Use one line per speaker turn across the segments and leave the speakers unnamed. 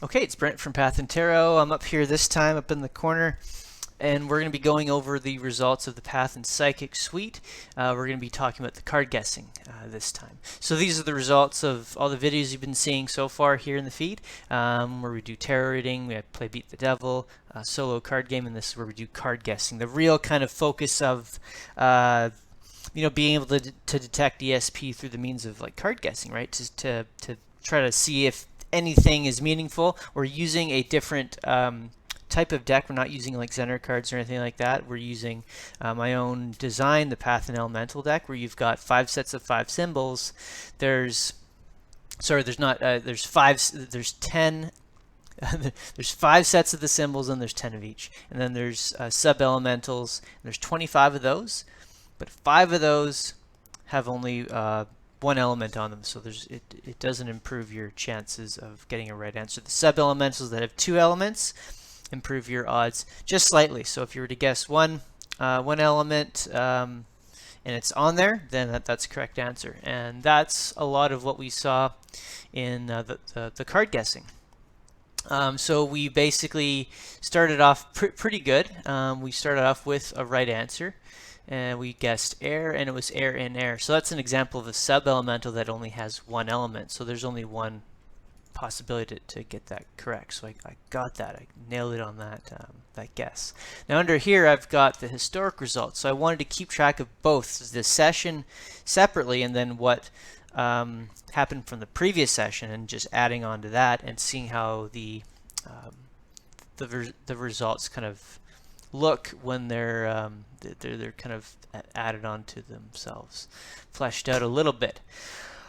Okay, it's Brent from PathandTarot. I'm up here this time, up in the corner, and we're going to be going over the results of the Path and Psychic suite. We're going to be talking about the card guessing this time. So these are the results of all the videos you've been seeing so far here in the feed, where we do tarot reading, we play Beat the Devil, solo card game, and this is where we do card guessing. The real kind of focus of being able to detect ESP through the means of like card guessing, right? To try to see if anything is meaningful. We're using a different type of deck. We're not using like Zener cards or anything like that. We're using my own design, the Path and Elemental deck, where you've got 5 sets of 5 symbols. There's there's 10 there's 5 sets of the symbols and there's 10 of each. And then there's sub-elementals, and there's 25 of those, but 5 of those have only one element on them, so it doesn't improve your chances of getting a right answer. The sub-elementals that have 2 elements improve your odds just slightly. So if you were to guess one element and it's on there, then that's a correct answer. And that's a lot of what we saw in the card guessing. So we basically started off pretty good. We started off with a right answer, and we guessed air, and it was air in air. So that's an example of a sub-elemental that only has one element. So there's only one possibility to get that correct. So I got that. I nailed it on that guess. Now under here I've got the historic results. So I wanted to keep track of both the session separately and then what happened from the previous session, and just adding on to that and seeing how the results kind of look when they're kind of added onto themselves, fleshed out a little bit.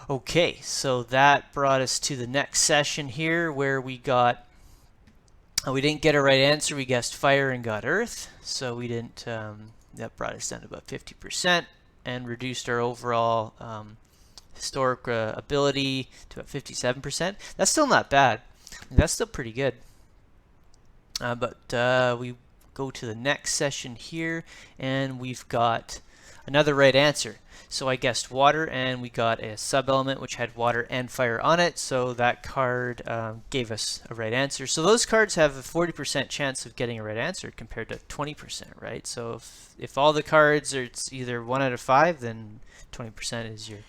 Okay, so that brought us to the next session here, where we didn't get a right answer. We guessed fire and got earth, so we didn't. That brought us down to about 50% and reduced our overall historic ability to about 57%. That's still not bad. That's still pretty good. But we go to the next session here, and we've got another right answer. So I guessed water, and we got a sub-element which had water and fire on it, so that card gave us a right answer. So those cards have a 40% chance of getting a right answer compared to 20%, right? So if all the cards are it's either 1 out of 5, then 20% is your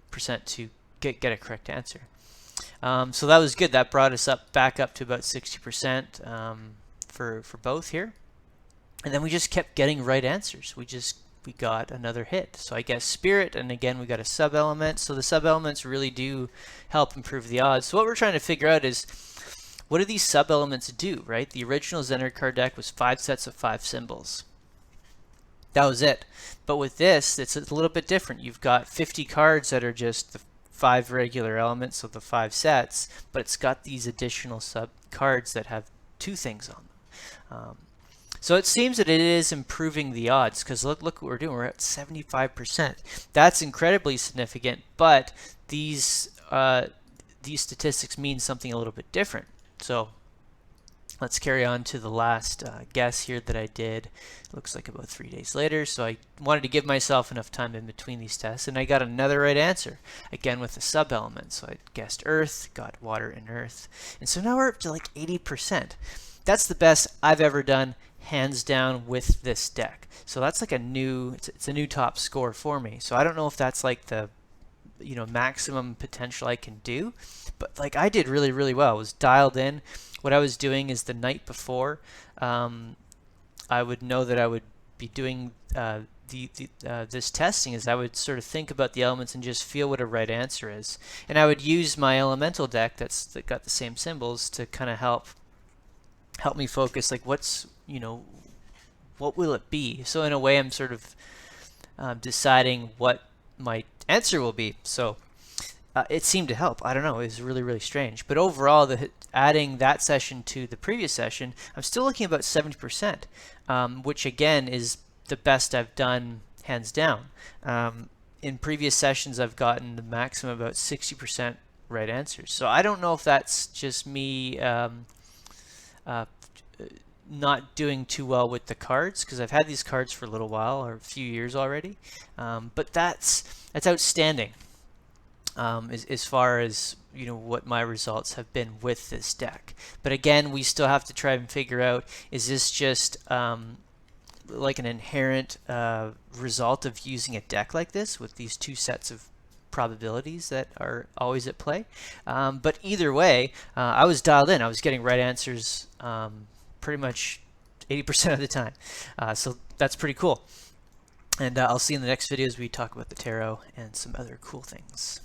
percent to get a correct answer. So that was good. That brought us back up to about 60% for both here. And then we just kept getting right answers. We got another hit. So I guess spirit, and again we got a sub-element. So the sub-elements really do help improve the odds. So what we're trying to figure out is, what do these sub-elements do, right? The original Zener card deck was 5 sets of 5 symbols. That was it. But with this, it's a little bit different. You've got 50 cards that are just the 5 regular elements of the 5 sets, but it's got these additional sub cards that have 2 things on them. So it seems that it is improving the odds, because look what we're doing. We're at 75%. That's incredibly significant, but these statistics mean something a little bit different. So let's carry on to the last guess here that I did. Looks like about 3 days later. So I wanted to give myself enough time in between these tests, and I got another right answer, again with a sub-element. So I guessed earth, got water and earth. And so now we're up to like 80%. That's the best I've ever done, hands down, with this deck. So that's like it's a new top score for me. So I don't know if that's like the maximum potential I can do, but like I did really, really well. I was dialed in. What I was doing is the night before, I would know that I would be doing this testing, is I would sort of think about the elements and just feel what a right answer is, and I would use my elemental deck that got the same symbols to kind of help me focus, like what will it be. So in a way I'm sort of deciding what my answer will be. So it seemed to help. I don't know, it was really, really strange. But overall, adding that session to the previous session, I'm still looking about 70%, which again is the best I've done, hands down. In previous sessions I've gotten the maximum about 60% right answers. So I don't know if that's just me not doing too well with the cards, because I've had these cards for a little while, or a few years already, but that's outstanding. as far as what my results have been with this deck. But again, we still have to try and figure out, is this just like an inherent result of using a deck like this with these two sets of probabilities that are always at play? But either way, I was dialed in. I was getting right answers pretty much 80% of the time. So that's pretty cool. And I'll see you in the next video as we talk about the tarot and some other cool things.